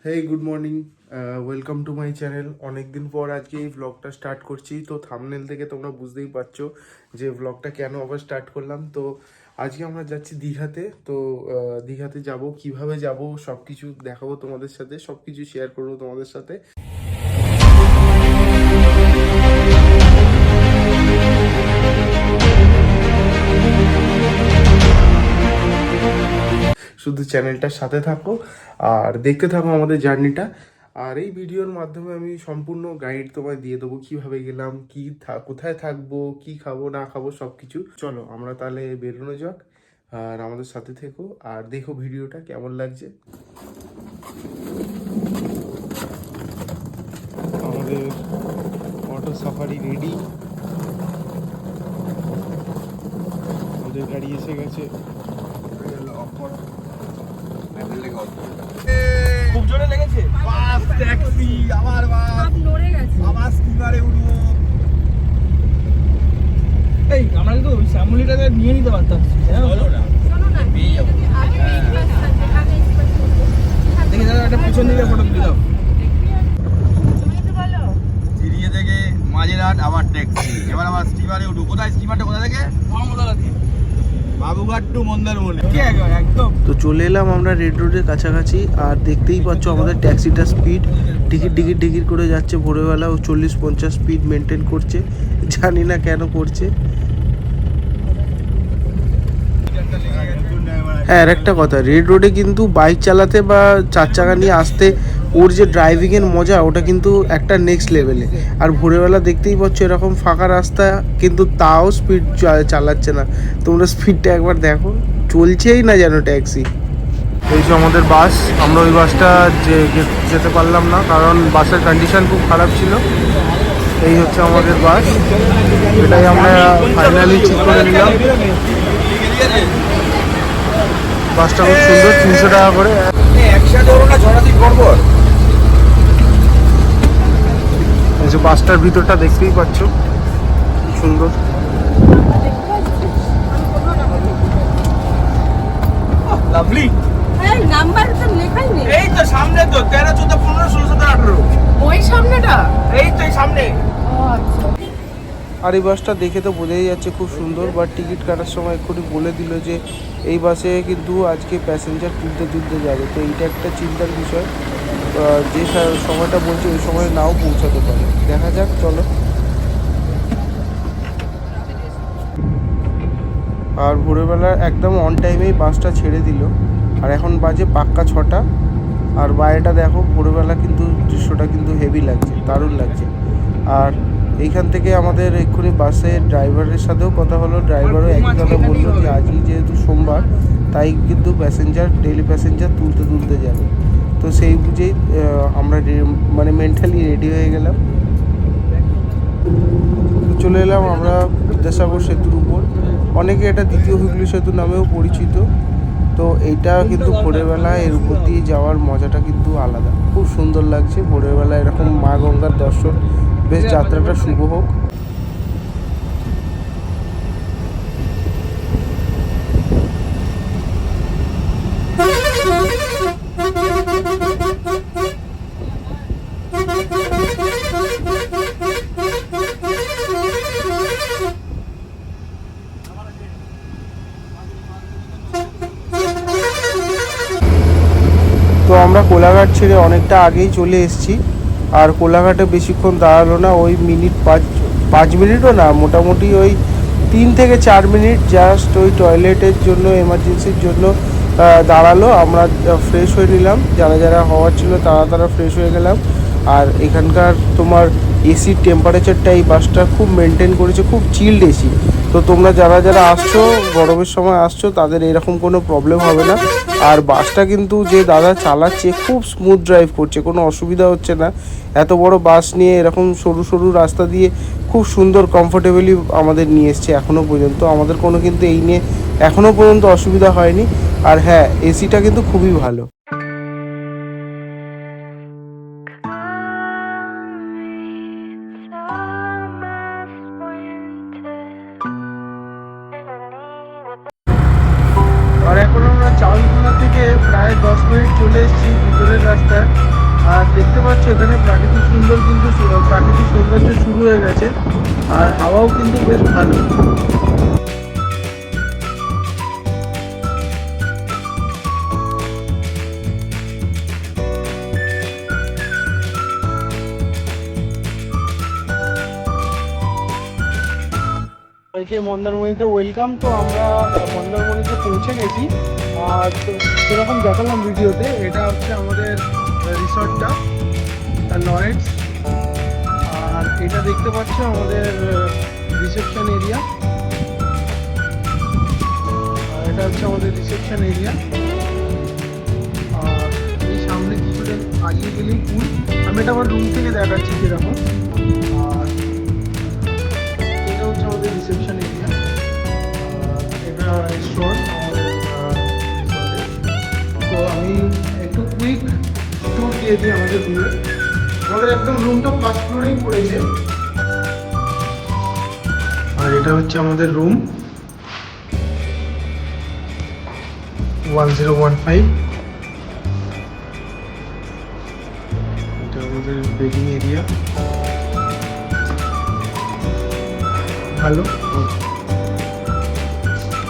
Hey good morning, welcome to my channel. অনেকদিন পর আজকে এই ব্লগটা স্টার্ট করছি। তো থাম্বনেল থেকে তোমরা বুঝতেই পারছো যে ব্লগটা কেন আবার স্টার্ট করলাম। তো আজকে আমরা যাচ্ছি দীঘাতে। তো দীঘাতে যাব, কিভাবে যাব সব কিছু দেখাবো তোমাদের সাথে, সব কিছু শেয়ার করবো তোমাদের সাথে। শুধু চ্যানেলটার সাথে থাকো আর দেখতে থাকো আমাদের জার্নিটা। আর এই ভিডিওর মাধ্যমে আমি সম্পূর্ণ গাইড তোমায় দিয়ে দেবো, কিভাবে গেলাম, কোথায় থাকবো, কি খাবো না খাবো সব কিছু। চলো আমরা তাহলে বেরোনো যাক, আর আমাদের সাথে থেকো আর দেখো ভিডিওটা কেমন লাগছে। আমাদের অটো সাফারি রেডি, আমাদের গাড়ি এসে গেছে। খুব জোরে লেগেছে। বাস ট্যাক্সি আবার বাস নড়ে গেছে। আবার স্টিমারে উঠবো। এই আমরা কিন্তু শ্যামলিটাকে নিয়ে নিতে পারতাম। চলো না, শোনো না, পেয়ে যাবো। দেখি দাদা একটা পিছন দিকে ফটো তুলে দাও। চিড়িয়ে থেকে মাঝেরহাট আবার ট্যাক্সি, এবার আবার স্টিমারে উঠবো। কোথায় স্টিমারটা, কোথা থেকে? মহামদলা থেকে বাবুঘাট টু মন্দারমণি। একদম। তো চলে এলাম আমরা রেড রোডের কাছাকাছি। আর দেখতেই পাচ্ছ আমাদের ট্যাক্সিটা স্পিড টিকিট করে যাচ্ছে। ভোরবেলা ও 40-50 স্পিড মেনটেন করছে, জানি না কেন করছে। হ্যাঁ, আর একটা কথা, রেড রোডে কিন্তু বাইক চালাতে বা চার চাকা নিয়ে আসতে ওর যে ড্রাইভিংয়ের মজা, ওটা কিন্তু একটা নেক্সট লেভেলে। আর ভোরবেলা দেখতেই পাচ্ছ এরকম ফাঁকা রাস্তা, কিন্তু তাও স্পিড চালাচ্ছে না। তোমরা স্পিডটা একবার দেখো, চলছেই না যেন ট্যাক্সি। এই যে আমাদের বাস, আমরা ওই বাসটা যেতে পারলাম না, কারণ বাসের কন্ডিশন খুব খারাপ ছিল। এই হচ্ছে আমাদের বাস, এটাই আমরা ফাইনালি ঠিক করে নিলাম। বাসটা খুব সুন্দর, 300 টাকা করে। এই যে বাসটার ভিতরটা দেখতেই পাচ্ছ, সুন্দর। লাভলি। এই নাম্বার তো লেখাই নেই। এই তো সামনে তো 13, 14, 15, 16, 17, 18। ওই সামনেটা? এই তো এই সামনে। ও আচ্ছা। আর এই বাসটা দেখে তো বোঝাই যাচ্ছে খুব সুন্দর। বাট টিকিট কাটার সময় এক্ষুনি বলে দিল যে এই বাসে কিন্তু আজকে প্যাসেঞ্জার তুলতে যাবে। তো এইটা একটা চিন্তার বিষয়, যে সময়টা বলছে ওই সময় নাও পৌঁছাতে পারে। দেখা যাক, চলো। আর ভোরবেলা একদম অন টাইমেই বাসটা ছেড়ে দিল। আর এখন বাজে পাক্কা 6টা। আর বাইরেটা দেখো, ভোরবেলা কিন্তু দৃশ্যটা কিন্তু হেভি লাগছে, দারুণ লাগছে। আর এইখান থেকে আমাদের এক্ষুনি বাসের ড্রাইভারের সাথেও কথা হলো। ড্রাইভারও একই কথা বললো যে আজই যেহেতু সোমবার, তাই কিন্তু ডেইলি প্যাসেঞ্জার তুলতে যাবে। তো সেই বুঝেই আমরা মানে মেন্টালি রেডি হয়ে গেলাম। চলে এলাম আমরা বিদ্যাসাগর সেতুর উপর। অনেকে এটা দ্বিতীয় হুগলি সেতু নামেও পরিচিত। তো এইটা কিন্তু ভোরের বেলা এর উপর দিয়ে যাওয়ার মজাটা কিন্তু আলাদা, খুব সুন্দর লাগছে। ভোরের বেলা এরকম মা গঙ্গার দর্শন, বেশ যাত্রাটা শুভ হোক। তো আমরা কোলাঘাট ছেড়ে অনেকটা আগেই চলে এসেছি। আর কোলাঘাটে বেশিক্ষণ দাঁড়ালো না, ওই পাঁচ মিনিটও না, মোটামুটি ওই 3 থেকে 4 মিনিট জাস্ট ওই টয়লেটের জন্য, এমার্জেন্সির জন্য দাঁড়ালো। আমরা ফ্রেশ হয়ে নিলাম, যারা হওয়ার ছিল তারা ফ্রেশ হয়ে গেলাম। আর এখানকার তোমার এসির টেম্পারেচারটা এই বাসটা খুব মেনটেন করেছে, খুব চিল্ড এসি। তো তোমরা যারা আসছো, গরমের সময় আসছো, তাদের এরকম কোনো প্রবলেম হবে না। আর বাসটা কিন্তু যে দাদা চালাচ্ছে খুব স্মুথ ড্রাইভ করছে, কোনো অসুবিধা হচ্ছে না। এত বড় বাস নিয়ে এরকম সরু রাস্তা দিয়ে খুব সুন্দর কমফোর্টেবলি আমাদের নিয়ে এসছে এখনও পর্যন্ত। আমাদের কোনো কিন্তু এই নিয়ে এখনও পর্যন্ত অসুবিধা হয়নি। আর হ্যাঁ, এসিটা কিন্তু খুবই ভালো। আর এখন আমরা চাউলখোলা থেকে প্রায় 10 মিনিট চলে এসেছি ভিতরে শহরের রাস্তায়। আর দেখতে পাচ্ছ এখানে প্রাকৃতিক প্রাকৃতিক সৌন্দর্য শুরু হয়ে গেছে, আর হাওয়াও কিন্তু বেশ ভালো। সবাইকে মন্দারমণিতে ওয়েলকাম। তো আমরা মন্দারমণিতে পৌঁছে গেছি, আর তো সেরকম দেখালাম ভিডিওতে। এটা হচ্ছে আমাদের রিসর্টটা, লরেন্স। আর এটা দেখতে পাচ্ছ আমাদের রিসেপশন এরিয়া, আর এটা হচ্ছে আমাদের রিসেপশন এরিয়া। আর এই সামনে কিছুটা আগিয়ে গেলেই পুল। আমি এটা আমার রুম থেকে দেখাচ্ছি যেরকম। আর এটা হচ্ছে আমাদের রিসেপশন এরিয়া, এটা রেস্টুরেন্ট আমাদের রিসর্টে। তো আমি একটু কুইক ট্যুর দিয়ে দিই আমাদের রুমে। আমাদের একদম রুমটা ফার্স্ট ফ্লোরেই পড়েছে। আর এটা হচ্ছে আমাদের রুম 1015। এটা আমাদের বেডিং এরিয়া, ভালো।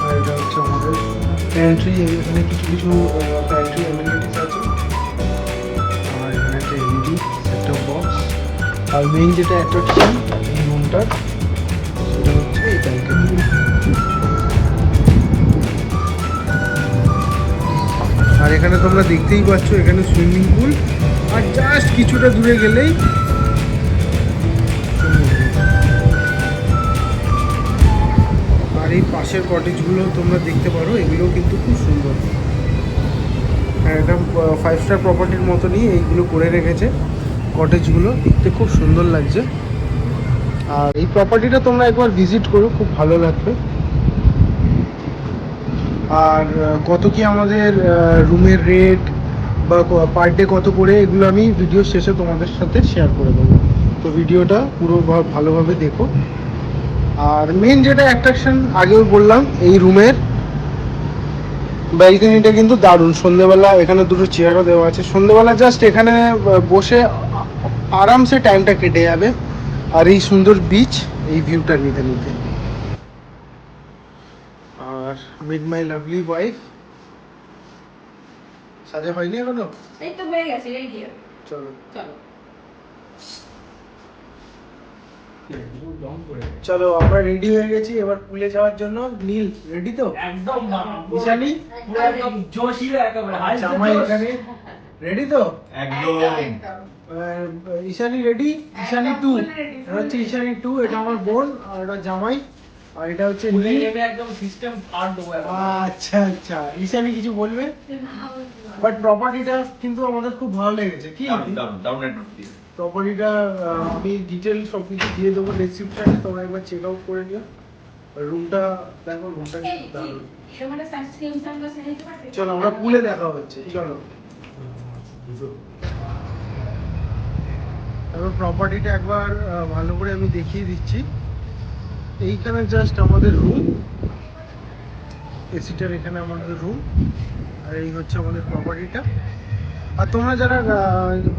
আর এটা হচ্ছে আমাদের প্যান্ট্রি, এখানে কিছু কিছু প্যান্ট্রি অ্যামিনিটিস আছে। আর এখানে একটা এলইডি সেটটপ বক্স। আর মেইন যেটা অ্যাট্রাকশন এই রুমটার, সেটা হচ্ছে এই ব্যালকনি। আর এখানে তোমরা দেখতেই পাচ্ছ এখানে সুইমিং পুল, আর জাস্ট কিছুটা দূরে গেলেই আর এই পাশের কটেজগুলো তোমরা দেখতে পারো, এগুলো কিন্তু খুব সুন্দর। হ্যাঁ, এটা 5 স্টার প্রপার্টির মতনই এইগুলো করে রেখেছে। কটেজগুলো দেখতে খুব সুন্দর লাগছে। আর এই প্রপার্টিটা তোমরা একবার ভিজিট করো, খুব ভালো লাগবে। আর কত কি আমাদের রুমের রেট বা পার ডে কত করে, এগুলো আমি ভিডিও শেষে তোমাদের সাথে শেয়ার করে দেবো। তো ভিডিওটা পুরো ভালোভাবে দেখো। আর মেন যেটা অ্যাট্রাকশন আগেও বললাম, এই রুমের ব্যালকনিটা কিন্তু দারুণ। সন্ধ্যেবেলা এখানে দুটো চেয়ারও দেওয়া আছে, সন্ধ্যেবেলা জাস্ট এখানে বসে আরামসে টাইমটা কেটে যাবে। আর এই সুন্দর বিচ, এই ভিউটা নিতে নিতে। আর মিট মাই লাভলি ওয়াইফ। সাজা হয়নি এখনো? এই তো হয়ে গেছে, রেডি। চলো চলো চলো, আমরা রেডি হয়ে গেছি এবার পুলে যাওয়ার জন্য। নীল রেডি তো? একদম ঈশানী পুরো একদম জোশিলে একেবারে জামাই এখানে রেডি তো? একদম। ঈশানী রেডি? ঈশানী 2, এটা হচ্ছে ঈশানী 2, এটা আমার বোন, আর এটা জামাই। আর এটা হচ্ছে পুলে নীল। নেমে একদম সিস্টেম ফাড় দেবো একদম। আচ্ছা আচ্ছা, ঈশানী কিছু বলবে? বাট প্রপার্টিটা কিন্তু আমাদের খুব ভালো লেগেছে। কি প্রপার্টিটা আমি ডিটেল সব কিছু দিয়ে দেবো ডেসক্রিপশনে, তোমরা একবার চেক আউট করে নিও। রুমটা দেখো, রুমটা কিন্তু দারুণ। চলো আমরা পুলে দেখা হচ্ছে, চলো। এবার প্রপার্টিটা একবার ভালো করে আমি দেখিয়ে দিচ্ছি। এইখানে জাস্ট আমাদের রুম, এসিটার এখানে আমাদের রুম। আর এই হচ্ছে আমাদের প্রপার্টিটা। আর তোমরা যারা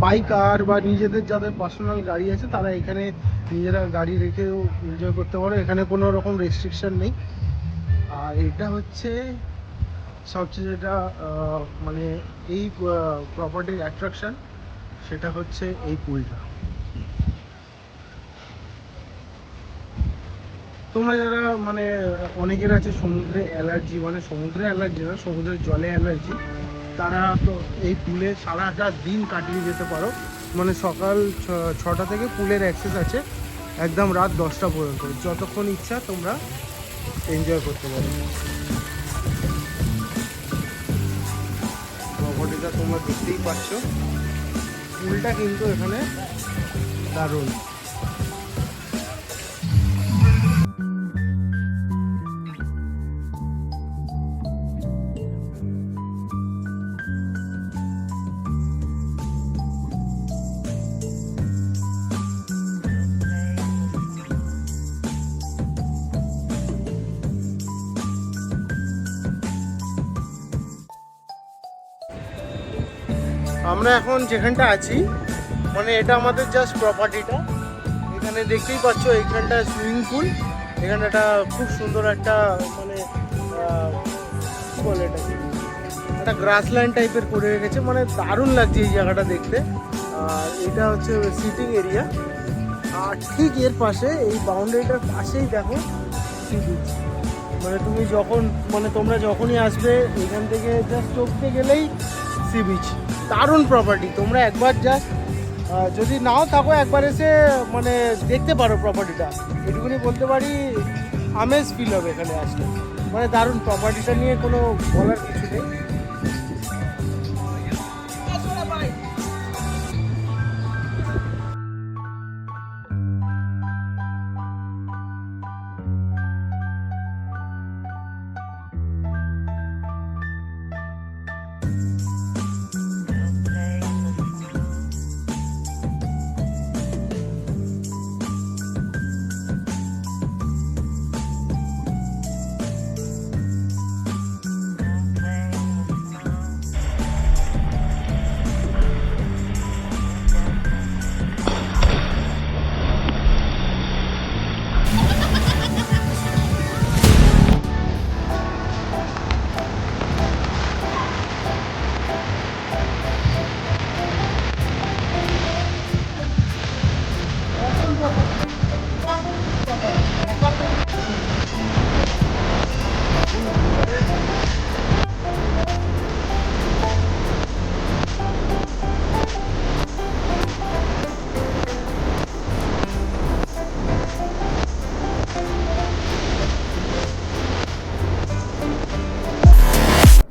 বাইকার বা নিজেদের যাদের পার্সোনাল গাড়ি আছে, তারা এখানে নিজেরা গাড়ি রেখেও এনজয় করতে পারো, এখানে কোনো রকম রেস্ট্রিকশন নেই। আর এটা হচ্ছে সবচেয়ে যেটা মানে এই প্রপার্টির অ্যাট্রাকশন, সেটা হচ্ছে এই পুলটা। তোমরা যারা মানে অনেকের আছে সমুদ্রে অ্যালার্জি, মানে সমুদ্রে অ্যালার্জি না, সমুদ্রের জলে অ্যালার্জি, তারা তো এই পুলে সারাটা দিন কাটিয়ে যেতে পারো। মানে সকাল 6টা থেকে পুলের অ্যাক্সেস আছে একদম রাত 10টা পর্যন্ত, যতক্ষণ ইচ্ছা তোমরা এনজয় করতে পারো। প্রপার্টিটা তোমরা দেখতেই পাচ্ছ, পুলটা কিন্তু এখানে দারুণ। আমরা এখন যেখানটা আছি মানে এটা আমাদের জাস্ট প্রপার্টিটা। এখানে দেখতেই পাচ্ছ এইখানটা সুইমিং পুল, এখানে একটা খুব সুন্দর একটা মানে কি বলে এটা, একটা গ্রাসল্যান্ড টাইপের করে রেখেছে, মানে দারুণ লাগছে এই জায়গাটা দেখতে। আর এটা হচ্ছে সিটিং এরিয়া। আর ঠিক এর পাশে এই বাউন্ডারিটার পাশেই দেখো সি বিচ। মানে তুমি যখন মানে তোমরা যখনই আসবে এখান থেকে জাস্ট চোখতে গেলেই সি বিচ। দারুণ প্রপার্টি, তোমরা একবার জাস্ট যদি নাও থাকো একবার এসে মানে দেখতে পারো প্রপার্টিটা, এটুকুনি বলতে পারি। আমেজ ফিল হবে এখানে আসলে, মানে দারুণ। প্রপার্টিটা নিয়ে কোনো বলার কিছু নেই।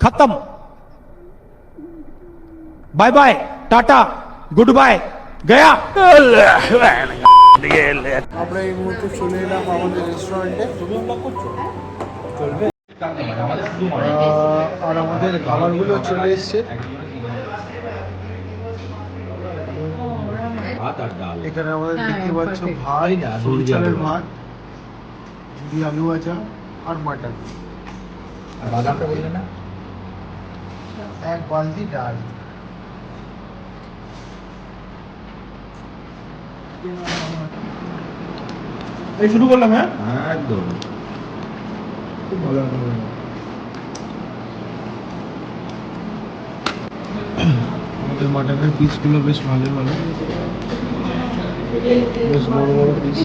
खत्म bye bye tata goodbye गया। আমরা এই মুহূর্তে চলে এলাম আমাদের রেস্টুরেন্টে। আর আমাদের খাবারগুলো চলে এসছে। এখানে আমাদের দেখতে পাচ্ছ ভাত, সরু চালের ভাত, ঝুরি আলু ভাজা আর মাটন। বাদামটা বললে না? এক বালতি ডাল। এই শুরু করলাম। হ্যাঁ একদম খুব ভালো হবে। আমাদের মাটনের পিসগুলো বেশ ভালো ভালো, বেশ বড় বড় পিস।